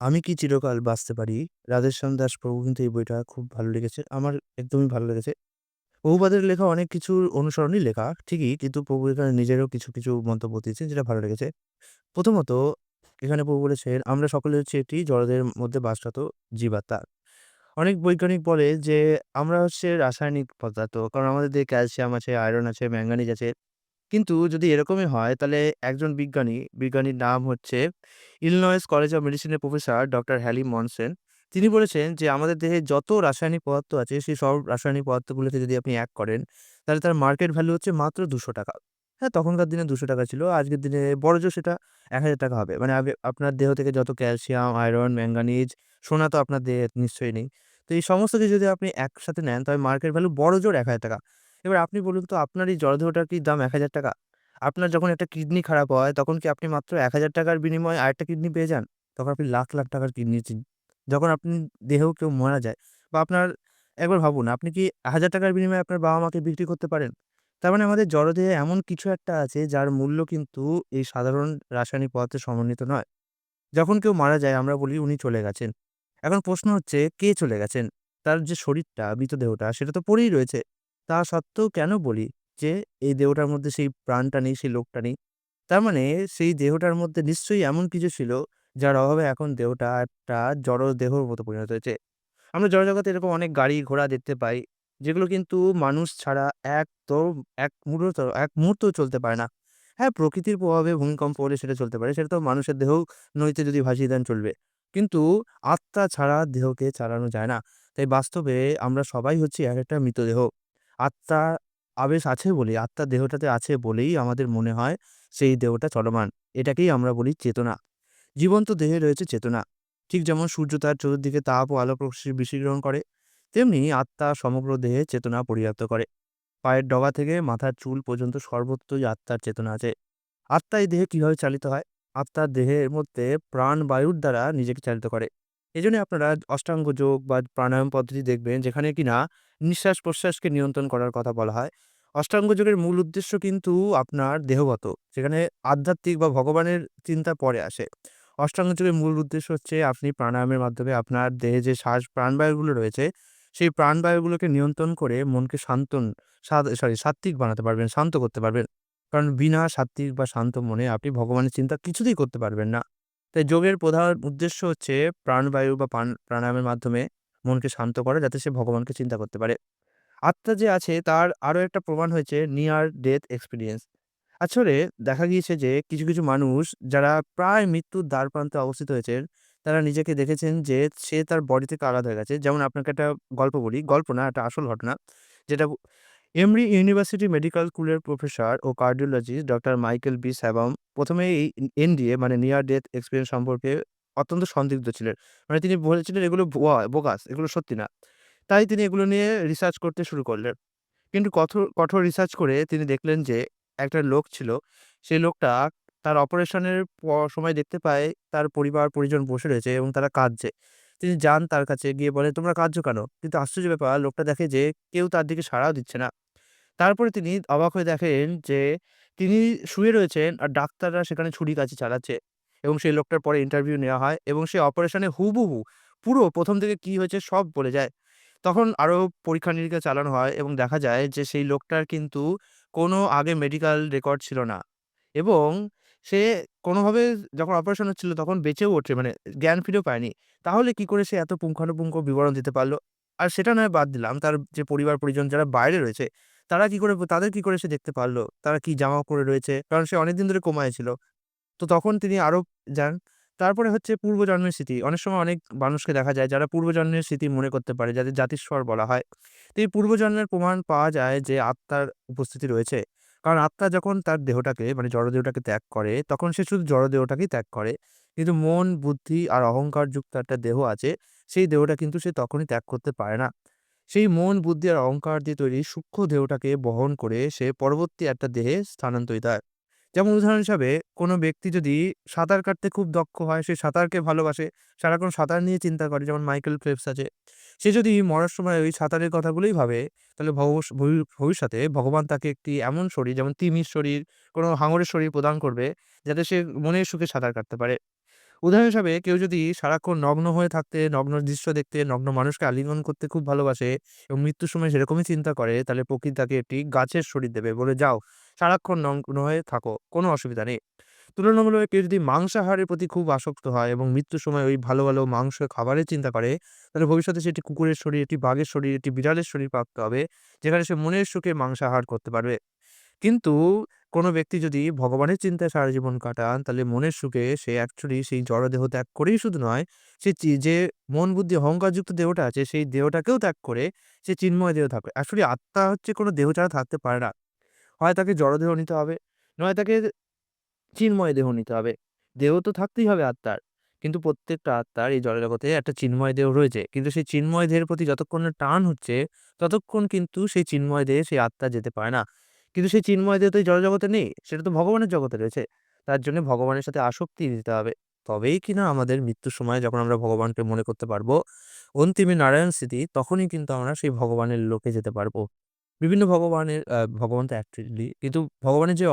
আমি কি চিরকাল বাঁচতে পারি? রাধেশ্যাম দাস প্রভু কিন্তু এই বইটা খুব ভালো লেগেছে। আমার একদমই ভালো লেগেছে। প্রভুপাদের লেখা অনেক কিছুর অনুসরণেই লেখা ঠিকই, কিন্তু প্রভু এখানে নিজেরও কিছু মন্তব্য দিয়েছেন যেটা ভালো লেগেছে। প্রথমত এখানে প্রভু বলেছেন, "আমরা সকলে হচ্ছি একটি জড়দের মধ্যে বাসরত জীবাত্মা।" অনেক বৈজ্ঞানিক বলে যে আমরা হচ্ছে রাসায়নিক পদার্থ। কারণ আমাদের দেহে ক্যালসিয়াম আছে, আয়রন আছে, ম্যাঙ্গানিজ আছে। কিন্তু যদি এরকমই হয় তাহলে একজন বিজ্ঞানীর নাম হচ্ছে ইলিনয়েস কলেজ অফ মেডিসিনের প্রফেসর ডক্টর হ্যালি মনসেন। তিনি বলেছেন যে আমাদের দেহে যত রাসায়নিক পদার্থ আছে সেই সব রাসায়নিক পদার্থগুলোকে যদি আপনি এক করেন তাহলে তার মার্কেট ভ্যালু হচ্ছে মাত্র ৳২০০। হ্যাঁ, তখনকার দিনে ৳২০০ ছিল। আজকের দিনে বড়জোর সেটা ৳১,০০০ হবে। মানে আপনার দেহ থেকে যত ক্যালসিয়াম, আয়রন, ম্যাঙ্গানিজ, সোনা তো আপনার দেহে নিশ্চয়ই নেই। তো এই সমস্ত কিছু যদি আপনি একসাথে নেন তবে মার্কেট ভ্যালু বড়জোর ৳১,০০০। এবার আপনি বলুন তো আপনার এই জড়দেহটার কি দাম ৳১,০০০? আপনার যখন একটা কিডনি খারাপ হয় তখন কি আপনি মাত্র ৳১,০০০ র বিনিময়ে আরেকটা কিডনি পেয়ে যান? তখন আপনি লাখ, লাখ টাকার কিডনি যখন আপনি দেহেও কেউ মারা যায় বা আপনার একবার ভাবুন আপনি কি ৳১,০০০ র বিনিময়ে আপনার বাবা-মাকে বিক্রি করতে পারেন? তার মানে আমাদের জড়দেহে এমন কিছু একটা আছে যার মূল্য কিন্তু এই সাধারণ রাসায়নিক পদার্থের সমন্বিত নয়। যখন কেউ মারা যায় আমরা বলি উনি চলে গেছেন। এখন প্রশ্ন হচ্ছে কে চলে গেছেন? তার যে শরীরটা, মৃতদেহটা সেটা তো পড়েই রয়েছে। তা সত্ত্বেও কেন বলি যে এই দেহটার মধ্যে সেই প্রাণটা নেই, সেই লোকটা নেই? তার মানে সেই দেহটার মধ্যে নিশ্চয়ই এমন কিছু ছিল যার অভাবে এখন দেহটা একটা জড় দেহর মতো পরিণত হয়েছে। আমরা জড়জগতে এরকম অনেক গাড়ি ঘোড়া দেখতে পাই, যেগুলো কিন্তু মানুষ ছাড়া একদম এক মুহূর্তও চলতে পারে না। হ্যাঁ, প্রকৃতির প্রভাবে ভূমিকম্প হলে সেটা চলতে পারে। সেটা তো মানুষের দেহও নদীতে যদি ভাসিয়ে দেন চলবে। কিন্তু আত্মা ছাড়া দেহকে চালানো যায় না। তাই বাস্তবে আমরা সবাই হচ্ছি একেকটা মৃতদেহ। আত্মার আবেশ আছে বলেই, আত্মা দেহটাতে আছে বলেই আমাদের মনে হয় সেই দেহটা চলমান। এটাকেই আমরা বলি চেতনা। জীবন্ত দেহে রয়েছে চেতনা। ঠিক যেমন সূর্য তার চতুর্দিকে তাপ ও আলোক রশ্মি বিকিরণ করে, তেমনি আত্মা সমগ্র দেহে চেতনা পরিব্যাপ্ত করে। পায়ের ডগা থেকে মাথার চুল পর্যন্ত সর্বত্রই আত্মার চেতনা আছে। আত্মা এই দেহে কিভাবে চালিত হয়? আত্মা দেহের মধ্যে প্রাণবায়ুর দ্বারা নিজেকে চালিত করে। এজন্য আপনারা অষ্টাঙ্গ যোগ বা প্রাণায়াম পদ্ধতি দেখবেন যেখানে কিনা নিঃশ্বাস-প্রশ্বাসকে নিয়ন্ত্রণ করার কথা বলা হয়। অষ্টাঙ্গ যোগের মূল উদ্দেশ্য কিন্তু আপনার দেহগত। সেখানে আধ্যাত্মিক বা ভগবানের চিন্তা পরে আসে। অষ্টাঙ্গ যোগের মূল উদ্দেশ্য হচ্ছে আপনি প্রাণায়ামের মাধ্যমে আপনার দেহে যে প্রাণবায়ুগুলো রয়েছে, সেই প্রাণবায়ুগুলোকে নিয়ন্ত্রণ করে মনকে সাত্ত্বিক বানাতে পারবেন, শান্ত করতে পারবেন। কারণ বিনা সাত্ত্বিক বা শান্ত মনে আপনি ভগবানের চিন্তা কিছুতেই করতে পারবেন না। তাই যোগের প্রধান উদ্দেশ্য হচ্ছে প্রাণবায়ু বা প্রাণায়ামের মাধ্যমে মনকে শান্ত করা যাতে সে ভগবানকে চিন্তা করতে পারে। আত্মা যে আছে তার আরো একটা প্রমাণ হয়েছে নিয়ার ডেথ এক্সপেরিয়েন্স। আসলে দেখা গিয়েছে যে কিছু মানুষ যারা প্রায় মৃত্যুর দ্বারপ্রান্তে অবস্থিত হয়েছেন, তারা নিজেকে দেখেছেন যে সে তার বডি থেকে আলাদা হয়ে গেছে। যেমন আপনাকে একটা গল্প বলি। গল্প না, একটা আসল ঘটনা। যেটা এমরি ইউনিভার্সিটি মেডিকেল স্কুলের প্রফেসর ও কার্ডিওলজিস্ট ডক্টর মাইকেল বি. স্যাবম ১ম এ এই এনডিএ মানে নিয়ার ডেথ এক্সপেরিয়েন্স সম্পর্কে অত্যন্ত সন্দিগ্ধ ছিলেন। মানে তিনি বলেছিলেন এগুলো বোগাস, এগুলো সত্যি না। তাই তিনি এগুলো নিয়ে রিসার্চ করতে শুরু করলেন। কিন্তু কঠোর রিসার্চ করে তিনি দেখলেন যে একটা লোক ছিল। সেই লোকটা তার অপারেশনের সময় দেখতে পায় তার পরিবার-পরিজন বসে রয়েছে এবং তারা কাঁদছে। তিনি যান তার কাছে গিয়ে বলে, "তোমরা কাঁদছো কেন?" কিন্তু আশ্চর্য ব্যাপার লোকটা দেখে যে কেউ তার দিকে সাড়াও দিচ্ছে না। তারপরে তিনি অবাক হয়ে দেখেন যে তিনি শুয়ে রয়েছেন আর ডাক্তাররা সেখানে ছুরি-কাঁচি চালাচ্ছে এবং সেই লোকটার পরে ইন্টারভিউ নেওয়া হয় এবং সে অপারেশনে হুবহু পুরো ১ম থেকে কি হয়েছে সব বলে যায়। তখন আরো পরীক্ষা-নিরীক্ষা চালানো হয় এবং দেখা যায় যে সেই লোকটার কিন্তু কোনো আগে মেডিকেল রেকর্ড ছিল না এবং সে কোনোভাবে যখন অপারেশন হচ্ছিল তখন বেঁচেও ওঠে মানে জ্ঞান ফিরেও পায়নি। তাহলে কি করে সে এত পুঙ্খানুপুঙ্খ বিবরণ দিতে পারল? আর সেটা নয় বাদ দিলাম, তার যে পরিবার-পরিজন যারা বাইরে রয়েছে তাদের কি করে সে দেখতে পারল? তারা কি জামা পরে রয়েছে? কারণ সে অনেকদিন ধরে কোমায় ছিল। তো তখন তিনি আরো যান। তারপরে হচ্ছে পূর্বজন্মের স্মৃতি। অনেক সময় অনেক মানুষকে দেখা যায় যারা পূর্বজন্মের স্মৃতি মনে করতে পারে, যাদের জাতিস্বর বলা হয়। তো এই পূর্বজন্মের প্রমাণ পাওয়া যায় যে আত্মার উপস্থিতি রয়েছে। কারণ আত্মা যখন তার দেহটাকে মানে জড়দেহটাকে ত্যাগ করে, তখন সে শুধু জড়দেহটাকেই ত্যাগ করে। কিন্তু মন, বুদ্ধি আর অহংকারযুক্ত একটা দেহ আছে, সেই দেহটা কিন্তু সে তখনই ত্যাগ করতে পারে না। সেই মন, বুদ্ধি আর অহংকার দিয়ে তৈরি সূক্ষ্ম দেহটাকে বহন করে সে পরবর্তী একটা দেহে স্থানান্তরিত হয়। যেমন উদাহরণ হিসাবে কোনো ব্যক্তি যদি সাঁতার কাটতে খুব দক্ষ হয়, সে সাঁতারকে ভালোবাসে, সারাক্ষণ সাঁতার নিয়ে চিন্তা করে যেমন মাইকেল ফেলপস আছে। সে যদি মরার সময় ওই সাঁতারের কথাগুলোই ভাবে, তাহলে ভবিষ্যতে ভগবান তাকে একটি এমন শরীর যেমন তিমির শরীর, কোনো হাঙরের শরীর প্রদান করবে, যাতে সে মনের সুখে সাঁতার কাটতে পারে। উদাহরণ হিসাবে কেউ যদি সারাক্ষণ নগ্ন হয়ে থাকতে, নগ্ন দৃশ্য দেখতে, নগ্ন মানুষকে আলিঙ্গন করতে খুব ভালোবাসে এবং মৃত্যুর সময় সেরকমই চিন্তা করে, তাহলে প্রকৃতি তাকে একটি গাছের শরীর দেবে। বলে, "যাও, সারাক্ষণ নগ্ন হয়ে থাকো। কোনো অসুবিধা নেই।" তুলনামূলক কেউ যদি মাংসাহারের প্রতি খুব আসক্ত হয় এবং মৃত্যুর সময় ওই ভালো, ভালো মাংস খাবারের চিন্তা করে, তাহলে ভবিষ্যতে সে একটি কুকুরের শরীর, একটি বাঘের শরীর, একটি বিড়ালের শরীর প্রাপ্ত হবে, যেখানে সে মনের সুখে মাংসাহার করতে পারবে। কিন্তু কোন ব্যক্তি যদি ভগবানের চিন্তায় সারা জীবন কাটান, তাহলে মনের সুখে সে অ্যাকচুয়ালি সেই জড়দেহ ত্যাগ করেই শুধু নয়, সে যে মন, বুদ্ধি, অহংকারযুক্ত দেহটা আছে, সেই দেহটাকেও ত্যাগ করে সে চিন্ময় দেহ থাকবে। অ্যাকচুয়ালি আত্মা হচ্ছে কোন দেহ ছাড়া থাকতে পারে না। হয় তাকে জড়দেহ নিতে হবে, নয় তাকে চিন্ময় দেহ নিতে হবে। দেহ তো থাকতেই হবে আত্মার। কিন্তু প্রত্যেকটা আত্মার এই জড়জগতে একটা চিন্ময় দেহ রয়েছে। কিন্তু সেই চিন্ময় দেহের প্রতি যতক্ষণ না টান হচ্ছে, ততক্ষণ কিন্তু সেই চিন্ময় দেহে সেই আত্মা যেতে পারে না। কিন্তু সেই চিন্ময় দেহ তো এই জড়জগতে নেই। সেটা তো ভগবানের জগতে রয়েছে। তার জন্য ভগবানের সাথে আসক্তি দিতে হবে। তবেই কিনা আমাদের মৃত্যুর সময় যখন আমরা ভগবানকে মনে করতে পারবো, অন্তিমে নারায়ণ স্মৃতি, তখনই কিন্তু আমরা সেই ভগবানের লোকে যেতে পারবো। বিভিন্ন ভগবানের ভগবান তো অ্যাকচুয়ালি কিন্তু ভগবানের যে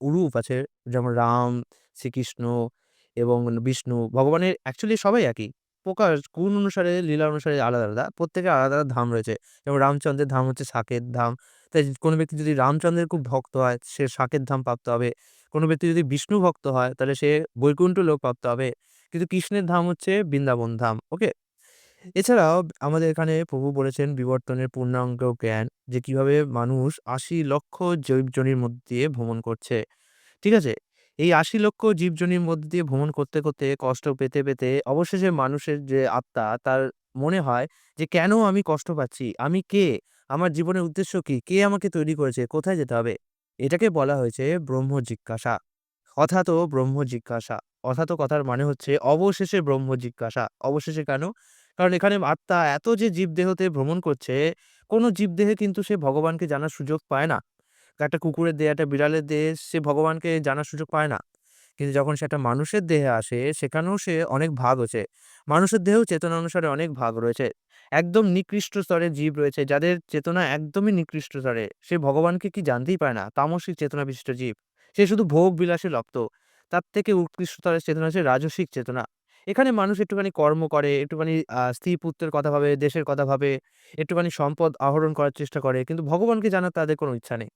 রূপ আছে যেমন রাম, শ্রীকৃষ্ণ এবং বিষ্ণু, ভগবানের অ্যাকচুয়ালি সবাই একই। প্রকাশ গুণ অনুসারে, লীলা অনুসারে আলাদা, আলাদা। প্রত্যেকের আলাদা, আলাদা ধাম রয়েছে। যেমন রামচন্দ্রের ধাম হচ্ছে সাকেত ধাম। তাই কোনো ব্যক্তি যদি রামচন্দ্রের খুব ভক্ত হয়, সে সাকেত ধাম প্রাপ্ত হবে। কোনো ব্যক্তি যদি বিষ্ণু ভক্ত হয়, তাহলে সে বৈকুণ্ঠ লোক প্রাপ্ত হবে। কিন্তু কৃষ্ণের ধাম হচ্ছে বৃন্দাবন ধাম। ওকে? এছাড়াও আমাদের এখানে প্রভু বলেছেন বিবর্তনের পূর্ণাঙ্গ জ্ঞান যে কিভাবে মানুষ ৮০,০০,০০০ জীবজনির মধ্য দিয়ে ভ্রমণ করছে। ঠিক আছে? এই ৮০,০০,০০০ জীবজনির মধ্য দিয়ে ভ্রমণ করতে, করতে কষ্ট পেতে, পেতে অবশেষে মানুষের যে আত্মা তার মনে হয় যে কেন আমি কষ্ট পাচ্ছি? আমি কে? আমার জীবনের উদ্দেশ্য কি? কে আমাকে তৈরি করেছে? কোথায় যেতে হবে? এটাকে বলা হয়েছে ব্রহ্ম জিজ্ঞাসা। অথাতো ব্রহ্ম জিজ্ঞাসা। অথাতো কথার মানে হচ্ছে অবশেষে ব্রহ্ম জিজ্ঞাসা। অবশেষে কেন? কারণ এখানে আত্মা এত যে জীবদেহতে ভ্রমণ করছে, কোন জীবদেহে কিন্তু সে ভগবানকে জানার সুযোগ পায় না। একটা কুকুরের দেহে, একটা বিড়ালের দেহে সে ভগবানকে জানার সুযোগ পায় না। কিন্তু যখন সে একটা মানুষের দেহে আসে, সেখানেও সে অনেক ভাগ হচ্ছে। মানুষের দেহেও চেতনা অনুসারে অনেক ভাগ রয়েছে। একদম নিকৃষ্ট স্তরের জীব রয়েছে, যাদের চেতনা একদমই নিকৃষ্ট স্তরে। সে ভগবানকে কি জানতেই পারে না। তামসিক চেতনা বিশিষ্ট জীব। সে শুধু ভোগ বিলাসে লপ্ত। তার থেকে উৎকৃষ্ট স্তরের চেতনা হচ্ছে রাজসিক চেতনা। এখানে মানুষ একটুখানি কর্ম করে, একটুখানি স্ত্রী-পুত্রের কথা ভাবে, দেশের কথা ভাবে, একটুখানি সম্পদ আহরণ করার চেষ্টা করে। কিন্তু ভগবানকে জানার তাদের কোনো ইচ্ছা নেই।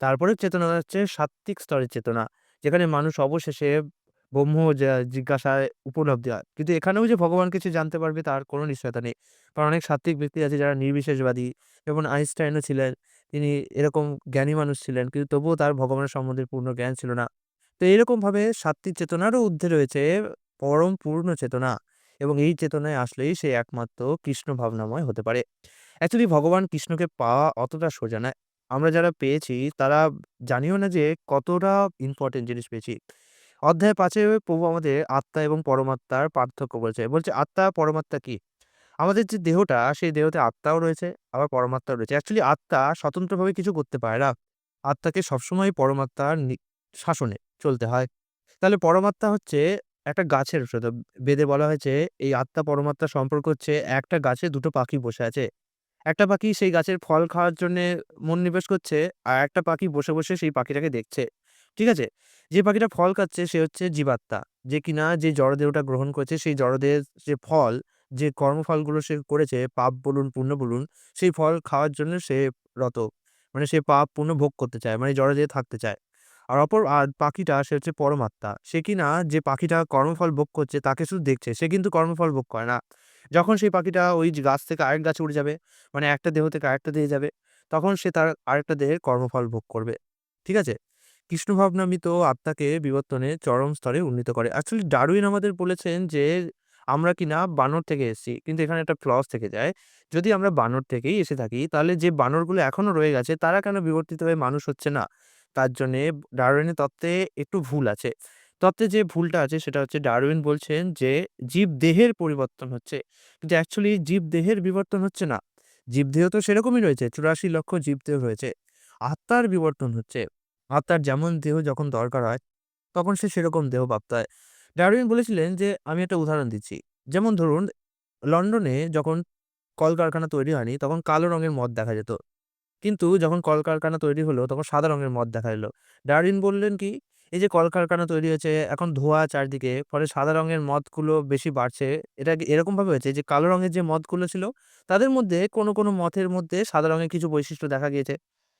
তারপরেও চেতনা হচ্ছে সাত্ত্বিক স্তরের চেতনা। যেখানে মানুষ অবশেষে ব্রহ্ম জিজ্ঞাসায় উপলব্ধি হয়। কিন্তু এখানেও যে ভগবানকে সে জানতে পারবে তার কোনো নিশ্চয়তা নেই। কারণ অনেক সাত্ত্বিক ব্যক্তি আছে যারা নির্বিশেষবাদী। যেমন আইনস্টাইনও ছিলেন। তিনি এরকম জ্ঞানী মানুষ ছিলেন। কিন্তু তবুও তার ভগবানের সম্বন্ধে পূর্ণ জ্ঞান ছিল না। তো এইরকমভাবে সাত্ত্বিক চেতনারও ঊর্ধ্বে রয়েছে পরম পূর্ণ চেতনা এবং এই চেতনায় আসলেই সে একমাত্র কৃষ্ণ ভাবনাময় হতে পারে। অ্যাকচুয়ালি ভগবান কৃষ্ণকে পাওয়া অতটা সোজা নয়। আমরা যারা পেয়েছি তারা জানিও না যে কতটা ইম্পোর্টেন্ট জিনিস পেয়েছি। অধ্যায় ৫ এ প্রভু আমাদের আত্মা এবং পরমাত্মার পার্থক্য বলেছে। বলছে আত্মা পরমাত্মা কি? আমাদের যে দেহটা সেই দেহতে আত্মাও রয়েছে আবার পরমাত্মাও রয়েছে। অ্যাকচুয়ালি আত্মা স্বতন্ত্রভাবে কিছু করতে পারে না। আত্মাকে সবসময় পরমাত্মার শাসনে চলতে হয়। তাহলে পরমাত্মা হচ্ছে একটা গাছের সাথে বেদে বলা হয়েছে এই আত্মা পরমাত্মার সম্পর্ক হচ্ছে একটা গাছে দুটো পাখি বসে আছে। একটা পাখি সেই গাছের ফল খাওয়ার জন্যে মনোনিবেশ করছে, আর একটা পাখি বসে, বসে সেই পাখিটাকে দেখছে। ঠিক আছে? যে পাখিটা ফল খাচ্ছে সে হচ্ছে জীবাত্মা। যে কিনা যে জড়দেহটা গ্রহণ করেছে সেই জড়দেহের যে ফল, যে কর্মফলগুলো সে করেছে পাপ বলুন, পুণ্য বলুন, সেই ফল খাওয়ার জন্য সে রত। মানে সে পাপ পুণ্য ভোগ করতে চায়। মানে জড়দেহে থাকতে চায়। আর পাখিটা সে হচ্ছে পরমাত্মা। সে কিনা যে পাখিটা কর্মফল ভোগ করছে তাকে শুধু দেখছে। সে কিন্তু কর্মফল ভোগ করে না। যখন সেই পাখিটা ওই গাছ থেকে আরেক গাছে উড়ে যাবে, মানে একটা দেহ থেকে আরেকটা দেহে যাবে, তখন সে তার আরেকটা দেহের কর্মফল ভোগ করবে। ঠিক আছে? কৃষ্ণ ভাবনামৃত আত্মাকে বিবর্তনের চরম স্তরে উন্নীত করে। অ্যাকচুয়ালি ডারউইন আমাদের বলেছেন যে, আমরা কিনা বানর থেকে এসেছি। কিন্তু এখানে একটা ক্লজ থেকে যায়। যদি আমরা বানর থেকেই এসে থাকি, তাহলে যে বানরগুলো এখনো রয়ে গেছে, তারা কেন বিবর্তিত হয়ে মানুষ হচ্ছে না? তার জন্যে ডারউইনের তত্ত্বে একটু ভুল আছে। তত্ত্বে যে ভুলটা আছে সেটা হচ্ছে ডারউইন বলছেন যে, জীবদেহের পরিবর্তন হচ্ছে। কিন্তু অ্যাকচুয়ালি জীবদেহের বিবর্তন হচ্ছে না। জীবদেহ তো সেরকমই রয়েছে। ৮৪,০০,০০০ জীবদেহ রয়েছে। আত্মার বিবর্তন হচ্ছে। আত্মার যেমন দেহ যখন দরকার হয়, তখন সে সেরকম দেহ প্রাপ্ত হয়। ডারউইন বলেছিলেন যে, আমি একটা উদাহরণ দিচ্ছি। যেমন ধরুন, লন্ডনে যখন কলকারখানা তৈরি হয়নি, তখন কালো রঙের মদ দেখা যেত। কিন্তু যখন কলকারখানা তৈরি হলো, তখন সাদা রঙের মদ দেখা এলো। ডারউইন বললেন কি? এই যে কলকারখানা তৈরি হয়েছে, এখন ধোঁয়া চারদিকে, ফলে সাদা রঙের মদগুলো বেশি বাড়ছে। এটা এরকমভাবে হয়েছে যে কালো রঙের যে মদগুলো ছিল, তাদের মধ্যে কোনো মথের মধ্যে সাদা রঙের কিছু বৈশিষ্ট্য দেখা গিয়েছে।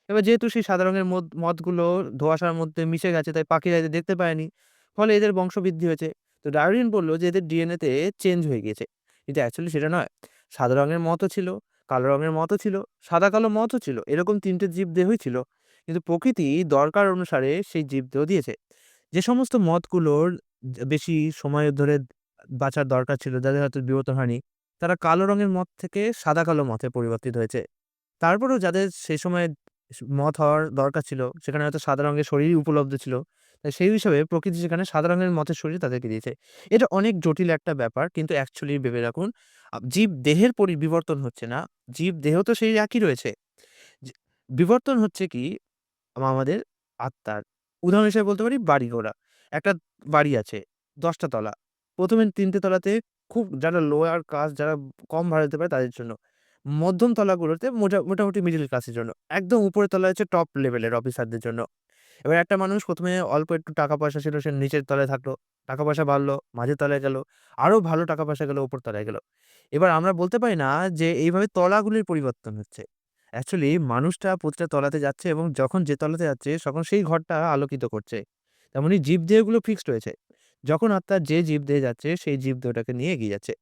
এবার যেহেতু সেই সাদা রঙের মদগুলো ধোঁয়াশার মধ্যে মিশে গেছে, তাই পাখিরা এদের দেখতে পায়নি। ফলে এদের বংশবৃদ্ধি হয়েছে। তো ডারউইন বলল যে এদের ডিএনএ তে চেঞ্জ হয়ে গিয়েছে। কিন্তু অ্যাকচুয়ালি সেটা নয়। সাদা রঙের মথও ছিল, কালো রঙের মথও ছিল, সাদা-কালো মথও ছিল। এরকম ৩ টে জীবদেহই ছিল। কিন্তু প্রকৃতি দরকার অনুসারে সেই জীবদেহ দিয়েছে। যে সমস্ত মথগুলোর বেশি সময় ধরে বাঁচার দরকার ছিল, যাদের হয়তো বিবর্তন হয়নি, তারা কালো রঙের মথ থেকে সাদা-কালো মথে পরিবর্তিত হয়েছে। তারপরেও যাদের সেই সময় মথ হওয়ার দরকার ছিল, সেখানে হয়তো সাদা রঙের শরীরই উপলব্ধ ছিল। তাই সেই হিসাবে প্রকৃতি সেখানে সাদা রঙের মথের শরীর তাদেরকে দিয়েছে। এটা অনেক জটিল একটা ব্যাপার। কিন্তু অ্যাকচুয়ালি ভেবে রাখুন, জীবদেহের বিবর্তন হচ্ছে না। জীবদেহ তো সেই একই রয়েছে। যে বিবর্তন হচ্ছে কি আমাদের আত্মার। উদাহরণ হিসেবে বলতে পারি বাড়ি-ঘোড়া। একটা বাড়ি আছে ১০ টা তলা। ১ম এ ৩ টে তলাতে খুব যারা লোয়ার কাস্ট যারা কম ভাড়া দিতে পারে তাদের জন্য। মধ্যম তলাগুলোতে মোটামুটি মিডল ক্লাসের জন্য। একদম উপরের তলায় হচ্ছে টপ লেভেলের অফিসারদের জন্য। এবার একটা মানুষ ১ম এ অল্প একটু টাকা-পয়সা ছিল, সে নিচের তলায় থাকলো। টাকা-পয়সা বাড়লো, মাঝের তলায় গেল। আরো ভালো টাকা-পয়সা গেল, উপর তলায় গেল। এবার আমরা বলতে পারি না যে এইভাবে তলাগুলির পরিবর্তন হচ্ছে। অ্যাকচুয়ালি মানুষটা প্রতিটা তলাতে যাচ্ছে এবং যখন যে তলাতে যাচ্ছে তখন সেই ঘরটা আলোকিত করছে। তেমনি জীবদেহগুলো ফিক্সড রয়েছে। যখন আত্মা যে জীবদেহে যাচ্ছে সেই জীবদেহটাকে নিয়ে এগিয়ে যাচ্ছে।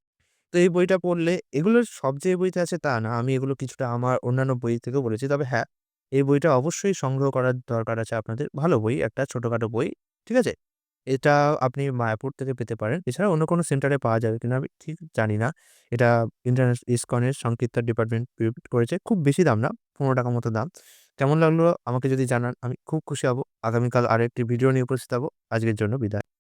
তো এই বইটা পড়লে এগুলো সব যে বইতে আছে তা না। আমি এগুলো কিছুটা আমার অন্যান্য বই থেকেও পড়েছি। তবে হ্যাঁ, এই বইটা অবশ্যই সংগ্রহ করার দরকার আছে আপনাদের। ভালো বই, একটা ছোটখাটো বই। ঠিক আছে? এটা আপনি মায়াপুর থেকে পেতে পারেন। এছাড়া অন্য কোনো সেন্টারে পাওয়া যাবে কিনা আমি ঠিক জানি না। এটা ইসকনের সংকীর্তন ডিপার্টমেন্ট করেছে। খুব বেশি দাম না, ৳১৫ মতো দাম। কেমন লাগলো আমাকে যদি জানান, আমি খুব খুশি হব। আগামীকাল আরেকটি ভিডিও নিয়ে উপস্থিত হব। আজকের জন্য বিদায়।